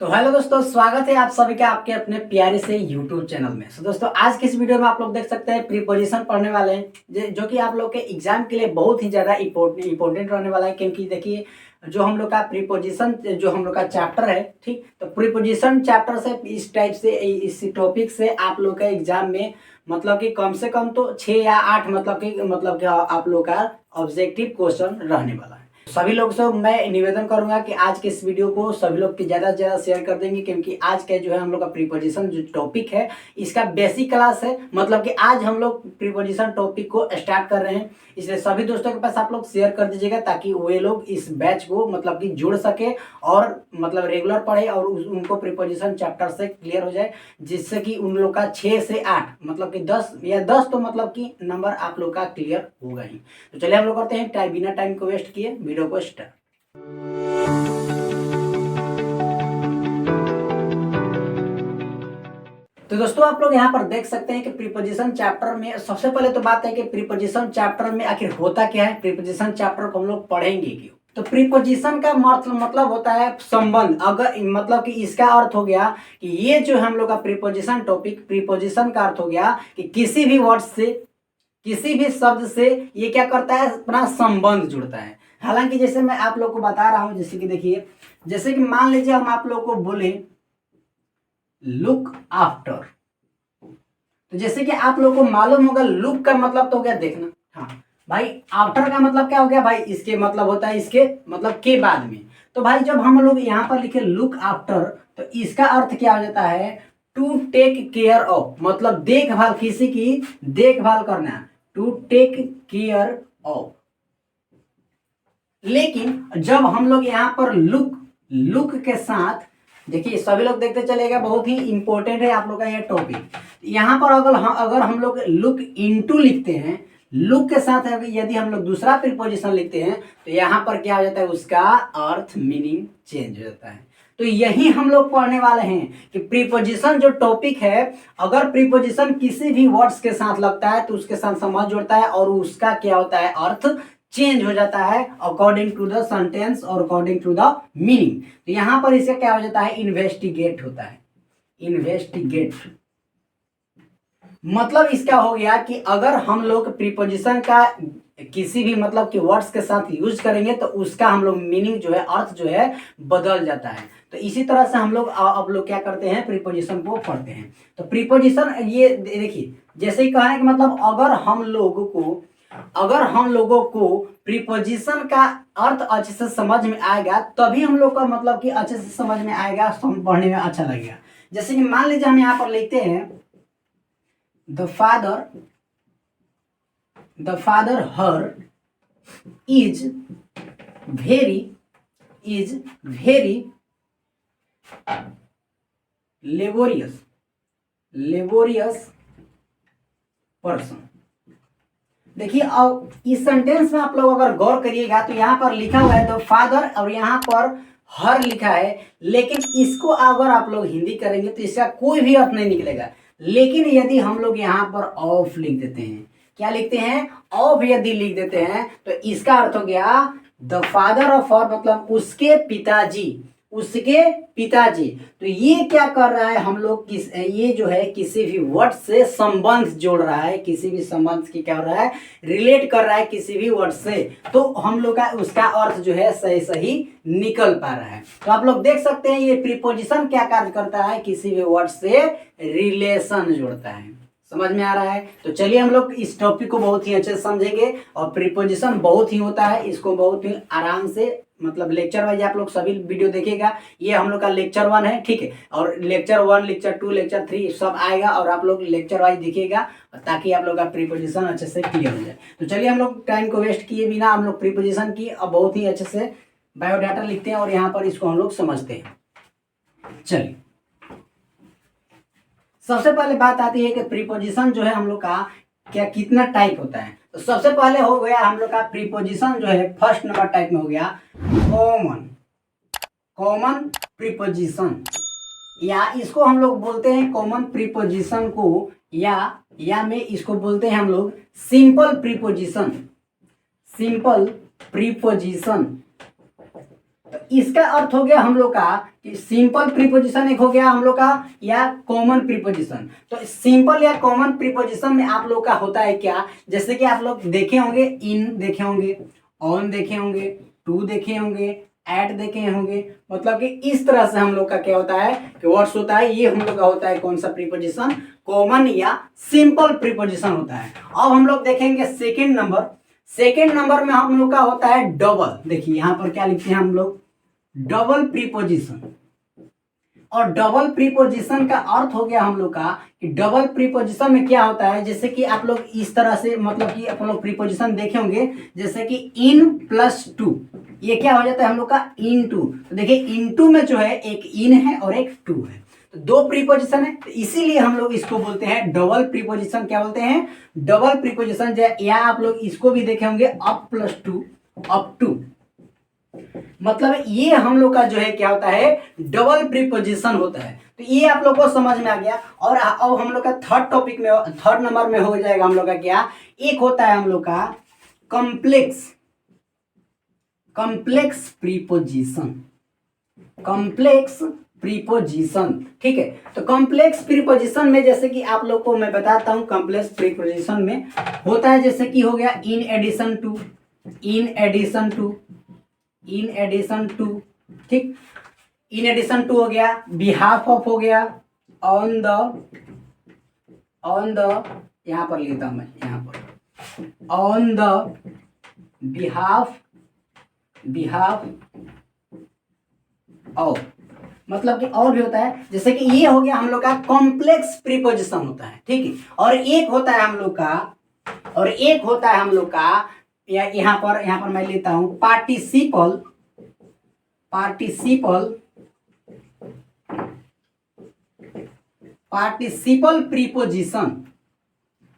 तो हेलो दोस्तों, स्वागत है आप सभी का आपके अपने प्यारे से यूट्यूब चैनल में। दोस्तों आज की इस वीडियो में आप लोग देख सकते हैं प्रीपोजिशन पढ़ने वाले हैं जो कि आप लोग के एग्जाम के लिए बहुत ही ज़्यादा इंपॉर्टेंट रहने वाला है। क्योंकि देखिए जो हम लोग का प्रीपोजिशन जो हम लोग का चैप्टर है, ठीक, तो प्रीपोजिशन चैप्टर से इस टाइप से इस टॉपिक से आप लोग का एग्जाम में मतलब कि कम से कम तो 6 या 8 मतलब कि आप लोग का ऑब्जेक्टिव क्वेश्चन रहने वाला है। सभी लोग से मैं निवेदन करूंगा कि आज के इस वीडियो को सभी लोग के ज़्यादा से ज़्यादा शेयर कर देंगे। क्योंकि आज का जो है हम लोग का प्रीपोजिशन जो टॉपिक है इसका बेसिक क्लास है। मतलब कि आज हम लोग प्रीपोजिशन टॉपिक को स्टार्ट कर रहे हैं, इसलिए सभी दोस्तों के पास आप लोग शेयर कर दीजिएगा ताकि वे लोग इस बैच को मतलब कि जुड़ सके और मतलब रेगुलर पढ़े और उनको प्रीपोजिशन चैप्टर से क्लियर हो जाए, जिससे कि उन लोग का 6 से 8 मतलब कि 10 या 10 तो मतलब कि नंबर आप लोग का क्लियर होगा ही। तो चलिए हम लोग करते हैं बिना टाइम को वेस्ट किए वीडियो को स्टार्ट। तो दोस्तों आप लोग यहाँ पर देख सकते हैं कि प्रीपोजिशन चैप्टर में सबसे पहले तो बात है कि प्रीपोजिशन चैप्टर में आखिर होता क्या है, प्रीपोजिशन चैप्टर को हम लोग पढ़ेंगे क्यों। तो प्रीपोजिशन का मतलब होता है संबंध। अगर मतलब कि इसका अर्थ हो गया कि ये जो हम लोग का प्रीपोजिशन टॉपिक, प्रीपोजिशन का अर्थ हो गया कि किसी भी वर्ड से किसी भी शब्द से ये क्या करता है, अपना संबंध जुड़ता है। हालांकि जैसे मैं आप लोग को बता रहा हूं, जैसे कि देखिए, जैसे कि मान लीजिए हम आप लोग को बोले लुक आफ्टर, तो जैसे कि आप लोग को मालूम होगा लुक का मतलब तो हो गया देखना। हाँ भाई, आफ्टर का मतलब क्या हो गया भाई, इसके मतलब होता है इसके मतलब के बाद में। तो भाई जब हम लोग यहाँ पर लिखे लुक आफ्टर तो इसका अर्थ क्या हो जाता है, टू टेक केयर ऑफ, मतलब देखभाल, किसी की देखभाल करना, टू टेक केयर ऑफ। लेकिन जब हम लोग यहाँ पर लुक के साथ, देखिए सभी लोग देखते चलेगा, बहुत ही इंपॉर्टेंट है आप लोग का यह टॉपिक। यहाँ पर अगर हम लोग लुक इनटू लिखते हैं, लुक के साथ यदि हम लोग दूसरा प्रीपोजिशन लिखते हैं तो यहाँ पर क्या हो जाता है, उसका अर्थ मीनिंग चेंज हो जाता है। तो यही हम लोग पढ़ने वाले हैं कि प्रीपोजिशन जो टॉपिक है, अगर प्रीपोजिशन किसी भी वर्ड्स के साथ लगता है तो उसके साथ संबंध जोड़ता है और उसका क्या होता है, अर्थ चेंज हो जाता है अकॉर्डिंग टू द सेंटेंस और अकॉर्डिंग टू द मीनिंग। तो यहां पर इसका क्या हो जाता है, इन्वेस्टिगेट होता है। इन्वेस्टिगेट मतलब इसका हो गया कि अगर हम लोग प्रीपोजिशन का किसी भी मतलब कि वर्ड्स के साथ यूज करेंगे तो उसका हम लोग मीनिंग जो है, अर्थ जो है बदल जाता है। तो इसी तरह से हम लोग अब लोग क्या करते हैं, प्रीपोजिशन को पढ़ते हैं। तो प्रीपोजिशन ये देखिए, जैसे ही कहने का मतलब अगर हम लोगों को प्रीपोजिशन का अर्थ अच्छे से समझ में आएगा तभी हम लोग का मतलब कि अच्छे से समझ में आएगा, पढ़ने में अच्छा लगेगा। जैसे कि मान लीजिए हम यहाँ पर लिखते हैं the father her is very laborious person. देखिए अब इस सेंटेंस में आप लोग अगर गौर करिएगा तो यहाँ पर लिखा हुआ है द फादर और यहाँ पर हर लिखा है, लेकिन इसको अगर आप लोग हिंदी करेंगे तो इसका कोई भी अर्थ नहीं निकलेगा। लेकिन यदि हम लोग यहाँ पर ऑफ लिख देते हैं, क्या लिखते हैं, ऑफ यदि लिख देते हैं तो इसका अर्थ हो गया द फादर ऑफ हर, मतलब उसके पिताजी। तो ये क्या कर रहा है, हम लोग ये जो है किसी भी वर्ड से संबंध जोड़ रहा है, किसी भी संबंध की क्या हो रहा है, रिलेट कर रहा है किसी भी वर्ड से। तो हम लोग का उसका अर्थ जो है सही निकल पा रहा है। तो आप लोग देख सकते हैं ये प्रीपोजिशन क्या कार्य करता है, किसी भी वर्ड से रिलेशन जोड़ता है। समझ में आ रहा है। तो चलिए हम लोग इस टॉपिक को बहुत ही अच्छे से समझेंगे। और प्रीपोजिशन बहुत ही होता है, इसको बहुत ही आराम से मतलब लेक्चर वाइज आप लोग सभी वीडियो देखेगा। ये हम लोग का लेक्चर 1 है, ठीक है, और लेक्चर 1, लेक्चर 2, लेक्चर 3 सब आएगा और आप लोग लेक्चर वाइज देखिएगा ताकि आप लोग का प्रीपोजिशन अच्छे से क्लियर हो जाए। तो चलिए हम लोग टाइम को वेस्ट किए बिना हम लोग प्रीपोजिशन की अब बहुत ही अच्छे से बायोडाटा लिखते हैं और यहाँ पर इसको हम लोग समझते हैं। चलिए सबसे पहले बात आती है कि प्रीपोजिशन जो है हम लोग का क्या कितना टाइप होता है। तो सबसे पहले हो गया हम लोग का प्रीपोजिशन जो है फर्स्ट नंबर टाइप में हो गया कॉमन प्रीपोजिशन, या इसको हम लोग बोलते हैं कॉमन प्रीपोजिशन को, या में इसको बोलते हैं हम लोग सिंपल प्रीपोजिशन। तो इसका अर्थ हो गया हम लोग का कि सिंपल प्रीपोजिशन एक हो गया हम लोग का या कॉमन प्रीपोजिशन। तो सिंपल या कॉमन प्रीपोजिशन में आप लोग का होता है क्या, जैसे कि आप लोग देखे होंगे, इन देखे होंगे, ऑन देखे होंगे, टू देखे होंगे, एट देखे होंगे। मतलब कि इस तरह से हम लोग का क्या होता है कि वर्ड्स होता है, ये हम लोग का होता है कौन सा प्रीपोजिशन, कॉमन या सिंपल प्रीपोजिशन होता है। अब हम लोग देखेंगे सेकेंड नंबर। सेकेंड नंबर में हम लोग का होता है डबल। देखिए यहां पर क्या लिखते हैं हम लोग, डबल प्रीपोजिशन। और डबल प्रीपोजिशन का अर्थ हो गया हम लोग का कि डबल प्रीपोजिशन में क्या होता है, जैसे कि आप लोग इस तरह से मतलब कि आप लोग प्रीपोजिशन देखे होंगे, जैसे कि इन प्लस टू, ये क्या हो जाता है हम लोग का इन टू। तो देखिए इन टू में जो है एक इन है और एक टू है, तो दो प्रीपोजिशन है, तो इसीलिए हम लोग इसको बोलते हैं डबल प्रीपोजिशन। क्या बोलते हैं, डबल प्रीपोजिशन। या आप लोग इसको भी देखे होंगे up plus two, up two. मतलब ये हम लोग का जो है क्या होता है, डबल प्रीपोजिशन होता है। तो ये आप लोग को समझ में आ गया। और अब हम लोग का थर्ड टॉपिक में, थर्ड नंबर में हो जाएगा हम लोग का क्या, एक होता है हम लोग का complex, complex preposition, complex preposition. ठीक है, तो कॉम्प्लेक्स प्रीपोजिशन में जैसे कि आप लोग को मैं बताता हूं, कॉम्प्लेक्स प्रीपोजिशन में होता है जैसे कि हो गया in addition to, in addition to, in addition to. ठीक, इन एडिशन टू हो गया, बिहाफ ऑफ हो गया, ऑन द, ऑन द, यहां पर लेता हूं मैं, यहां पर on the behalf, behalf of. मतलब कि और भी होता है, जैसे कि ये हो गया हम लोग का कॉम्प्लेक्स प्रीपोजिशन होता है। ठीक है, और एक होता है हम लोग का, और एक होता है हम लोग का या यहां पर मैं लेता हूं पार्टिसिपल, पार्टिसिपल, पार्टिसिपल प्रीपोजिशन।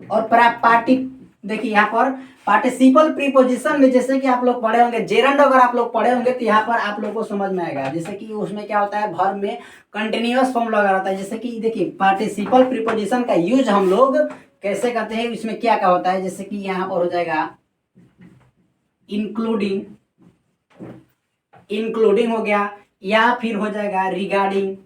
और पार्टी, देखिए यहाँ पर पार्टिसिपल प्रीपोजिशन में जैसे कि आप लोग पढ़े होंगे, जेरंड अगर आप लोग पढ़े होंगे तो यहाँ पर आप लोग को समझ में आएगा। जैसे कि उसमें क्या होता है, वर्ब में कंटिन्यूअस फॉर्म लगा रहता है। जैसे कि देखिए पार्टिसिपल प्रीपोजिशन का यूज हम लोग कैसे करते हैं, इसमें क्या क्या होता है, जैसे कि यहाँ पर हो जाएगा इंक्लूडिंग, इंक्लूडिंग हो गया, या फिर हो जाएगा रिगार्डिंग,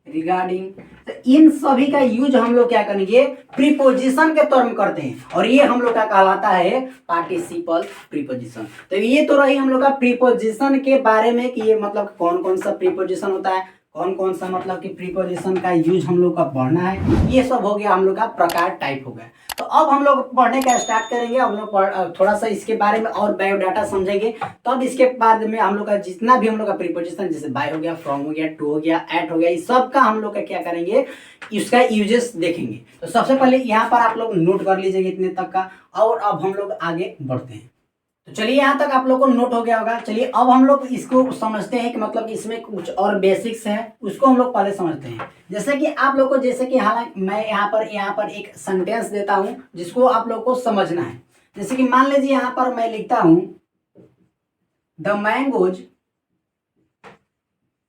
रिगार्डिंग। तो इन सभी का यूज हम लोग क्या करेंगे, प्रीपोजिशन के तौर में करते हैं, और ये हम लोग का कहलाता है पार्टिसिपल प्रीपोजिशन। तो ये तो रही हम लोग का प्रीपोजिशन के बारे में कि ये मतलब कौन कौन सा प्रीपोजिशन होता है, कौन कौन सा मतलब कि प्रीपोजिशन का यूज हम लोग का पढ़ना है। ये सब हो गया हम लोग का प्रकार, टाइप हो गया। तो अब हम लोग पढ़ने का स्टार्ट करेंगे। हम लोग थोड़ा सा इसके बारे में और बायोडाटा समझेंगे। तब इसके बाद में हम लोग का जितना भी हम लोग का प्रीपोजिशन, जैसे बाय हो गया, फ्रॉम हो गया, टू हो गया, एट हो गया, इस सब का हम लोग का क्या करेंगे, इसका यूजेस देखेंगे। तो सबसे पहले यहाँ पर आप लोग नोट कर लीजिएगा इतने तक का, और अब हम लोग आगे बढ़ते हैं। तो चलिए यहाँ तक आप लोग को नोट हो गया होगा। चलिए अब हम लोग इसको समझते हैं कि मतलब इसमें कुछ और बेसिक्स है, उसको हम लोग पहले समझते हैं। जैसे कि आप लोग को, जैसे कि हालांकि मैं यहाँ पर एक सेंटेंस देता हूं जिसको आप लोग को समझना है। जैसे कि मान लीजिए यहाँ पर मैं लिखता हूं द मैंगोज,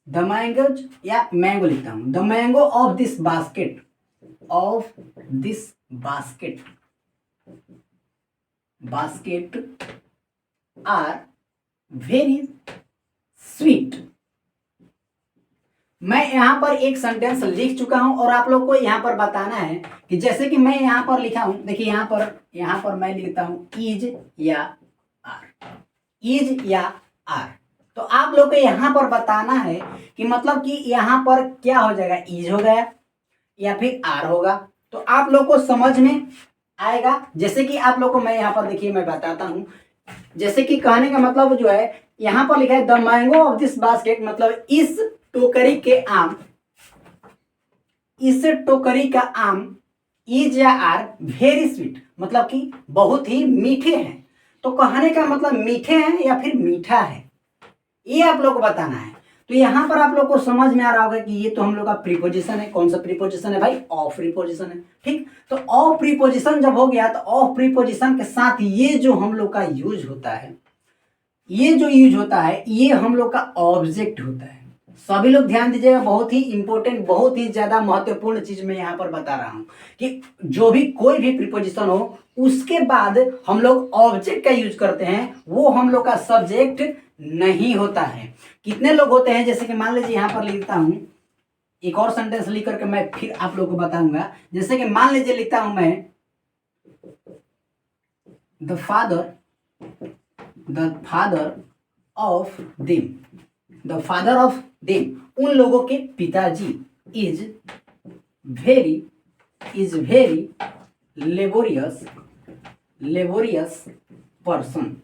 द मैंगोज, या मैंगो लिखता हूं, the mango of this basket, of this basket, basket are very sweet. मैं यहां पर एक सेंटेंस लिख चुका हूं और आप लोग को यहां पर बताना है कि जैसे कि मैं यहां पर लिखा हूं, देखिए यहां पर मैं लिखता हूं इज या आर, इज या आर। तो आप लोग को यहां पर बताना है कि मतलब कि यहां पर क्या हो जाएगा, इज हो गया या फिर आर होगा। तो आप लोग को समझ में आएगा। जैसे कि आप लोग को मैं यहां पर देखिए मैं बताता हूं, जैसे कि कहने का मतलब जो है यहां पर लिखा है the mango of this basket, मतलब इस टोकरी के आम, इस टोकरी का आम इज या आर वेरी स्वीट, मतलब कि बहुत ही मीठे हैं। तो कहने का मतलब मीठे हैं या फिर मीठा है, ये आप लोग को बताना है। तो यहां पर आप लोग को समझ में आ रहा होगा कि ये तो हम लोग का प्रीपोजिशन है। कौन सा प्रीपोजिशन है भाई, ऑफ प्रीपोजिशन है। ठीक, तो ऑफ प्रीपोजिशन जब हो गया तो ऑफ प्रीपोजिशन के साथ ये जो हम लोग का यूज होता है, ये जो यूज होता है ये हम लोग का ऑब्जेक्ट होता है। सभी लोग ध्यान दीजिएगा, बहुत ही इंपॉर्टेंट, बहुत ही ज्यादा महत्वपूर्ण चीज मैं यहाँ पर बता रहा हूँ कि जो भी कोई भी प्रीपोजिशन हो उसके बाद हम लोग ऑब्जेक्ट का यूज करते हैं, वो हम लोग का सब्जेक्ट नहीं होता है। कितने लोग होते हैं, जैसे कि मान लीजिए यहाँ पर लिखता हूं, एक और सेंटेंस लिख करके मैं फिर आप लोगों को बताऊंगा। जैसे कि मान लीजिए लिखता हूं मैं the father of them, the father of them, उन लोगों के पिताजी is very laborious person,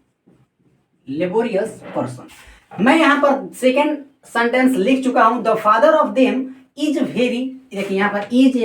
laborious person. मैं यहां पर सेकेंड सेंटेंस लिख चुका हूं, the father of them is very, देखिए यहां पर इज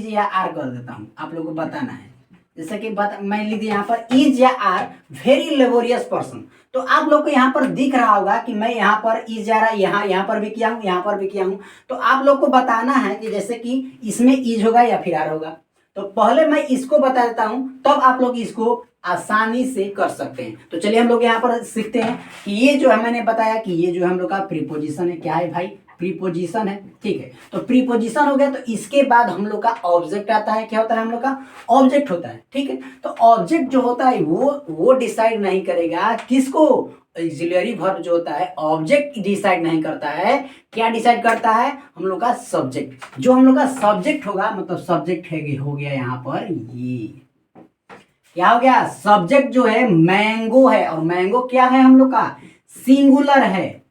या आर कर देता हूं, आप लोगों को बताना है। जैसे कि मैं लिख दिया यहाँ पर इज या आर वेरी लेबोरियस पर्सन, तो आप लोग को यहाँ पर दिख रहा होगा कि मैं यहाँ पर इज जा रहा, यहाँ पर भी किया हूँ, यहाँ पर भी किया हूँ। तो आप लोग को बताना है कि जैसे कि इसमें इज होगा या फिर आर होगा। तो पहले मैं इसको बता देता हूं, तब आप लोग इसको आसानी से कर सकते हैं। तो चलिए हम लोग यहाँ पर सीखते हैं कि ये जो है, मैंने बताया कि ये जो है हम लोग का प्रीपोजिशन है। क्या है भाई? प्रीपोजिशन है, ठीक है। तो प्रीपोजिशन हो गया, तो इसके बाद हम लोग का ऑब्जेक्ट आता है। क्या होता है? हम लोग का ऑब्जेक्ट होता है, ठीक है। तो ऑब्जेक्ट जो होता है वो डिसाइड नहीं करेगा किसको, ऑक्सिलरी वर्ब जो होता है ऑब्जेक्ट डिसाइड नहीं करता है। क्या डिसाइड करता है? हम लोग का सब्जेक्ट। जो हम लोग का सब्जेक्ट होगा, मतलब सब्जेक्ट है हो गया यहाँ पर, ये क्या हो गया? सब्जेक्ट जो है मैंगो है, और मैंगो क्या है? हम लोग का सिंगुलर है,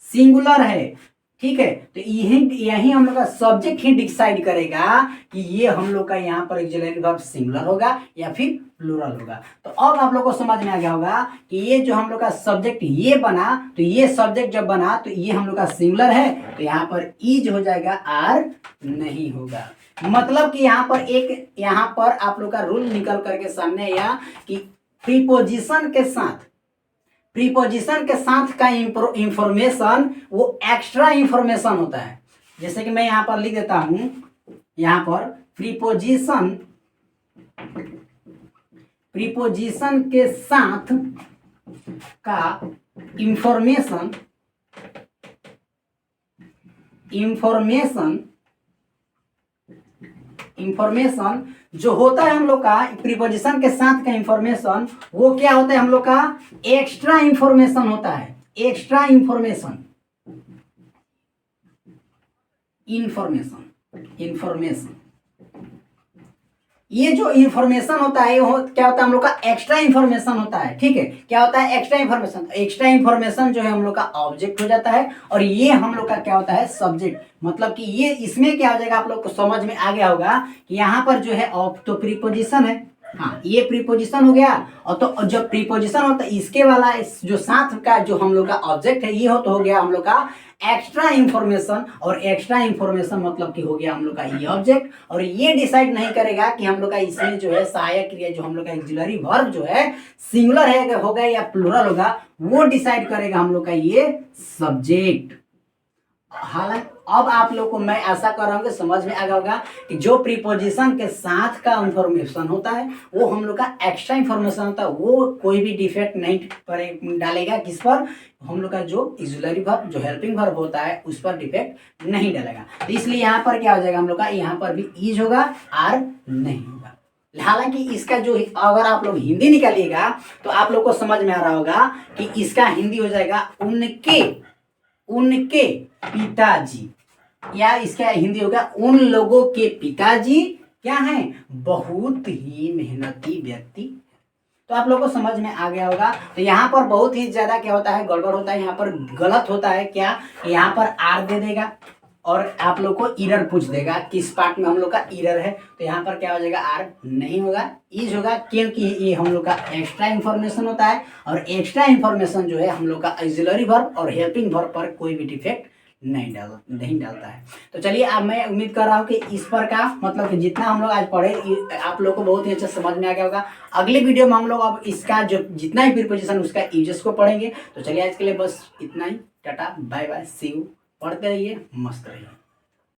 सिंगुलर है, ठीक है। तो यही हम लोग का सब्जेक्ट ही डिसाइड करेगा कि ये हम लोग का यहाँ पर ऑक्सिलरी वर्ब सिंगुलर होगा या फिर प्लूरल होगा। तो अब आप लोग को समझ में आ गया होगा कि ये जो हम लोग का सब्जेक्ट ये बना, तो ये सब्जेक्ट जब बना तो ये हम लोग का सिंगुलर है, तो यहाँ पर इज हो जाएगा, आर नहीं होगा। मतलब कि यहाँ पर आप लोग का रूल निकल करके सामने आया कि प्रीपोजिशन के साथ का इंफॉर्मेशन वो एक्स्ट्रा इंफॉर्मेशन होता है। जैसे कि मैं यहां पर लिख देता हूं, यहां पर प्रीपोजिशन के साथ का इंफॉर्मेशन जो होता है हम लोग का प्रीपोजिशन के साथ का इंफॉर्मेशन, वो क्या होता है? हम लोग का एक्स्ट्रा इंफॉर्मेशन होता है। एक्स्ट्रा इंफॉर्मेशन ये जो इंफॉर्मेशन होता है क्या होता है? हम लोग का एक्स्ट्रा इंफॉर्मेशन होता है, ठीक है। क्या होता है? Extra information. एक्स्ट्रा इंफॉर्मेशन जो है हम लोग का ऑब्जेक्ट हो जाता है, और ये हम लोग का क्या होता है? सब्जेक्ट। मतलब कि ये इसमें क्या हो जाएगा, आप लोग को समझ में आ गया होगा कि यहाँ पर जो है तो प्रीपोजिशन है, हाँ ये प्रीपोजिशन हो गया। और तो जब प्रीपोजिशन होता है इसके वाला जो साथ का जो हम लोग का ऑब्जेक्ट है, ये हो गया हम लोग का एक्स्ट्रा इंफॉर्मेशन। और एक्स्ट्रा इंफॉर्मेशन मतलब कि हो गया हम लोग का ये ऑब्जेक्ट, और ये डिसाइड नहीं करेगा कि हम लोग का इसमें जो है सहायक क्रिया जो हम लोग का ऑक्सिलरी वर्ब जो है सिंगुलर है होगा या प्लूरल होगा, वो डिसाइड करेगा हम लोग का ये सब्जेक्ट। हालांकि अब आप लोग को मैं ऐसा कर रहा हूं कि समझ में आ गया होगा कि जो प्रीपोजिशन के साथ का इंफॉर्मेशन होता है वो हम लोग का एक्स्ट्रा इंफॉर्मेशन होता है, वो कोई भी डिफेक्ट नहीं डालेगा किस पर? हम लोग का जो ऑक्सिलरी वर्ब जो हेल्पिंग वर्ब होता है उस पर डिफेक्ट नहीं डालेगा। तो इसलिए यहाँ पर क्या हो जाएगा? हम लोग का यहाँ पर भी इज होगा, आर नहीं होगा। हालांकि इसका जो अगर आप लोग हिंदी निकालिएगा तो आप लोग को समझ में आ रहा होगा कि इसका हिंदी हो जाएगा उनके पिताजी, या इसका हिंदी होगा उन लोगों के पिताजी क्या हैं? बहुत ही मेहनती व्यक्ति। तो आप लोगों को समझ में आ गया होगा। तो यहाँ पर बहुत ही ज्यादा क्या होता है? गड़बड़ होता है, यहाँ पर गलत होता है। क्या? यहाँ पर आर दे देगा और आप लोग को इरर पूछ देगा किस पार्ट में हम लोग का इरर है। तो यहाँ पर क्या हो जाएगा? आर नहीं होगा, इज होगा, क्योंकि ये हम लोग का एक्स्ट्रा इंफॉर्मेशन होता है, और एक्स्ट्रा इंफॉर्मेशन जो है हम लोग का ऑक्सिलरी वर्ब और हेल्पिंग वर्ब पर कोई भी डिफेक्ट नहीं डालता है। तो चलिए अब मैं उम्मीद कर रहा हूँ कि इस पर का मतलब कि जितना हम लोग आज पढ़े आप लोग को बहुत ही अच्छा समझ में आ गया होगा। अगले वीडियो में हम लोग अब इसका जो जितना ही प्रीपोजिशन उसका यूजेस को पढ़ेंगे। तो चलिए आज के लिए बस इतना ही। Tata bye bye, see you. पढ़ते रहिए, मस्त रहिए।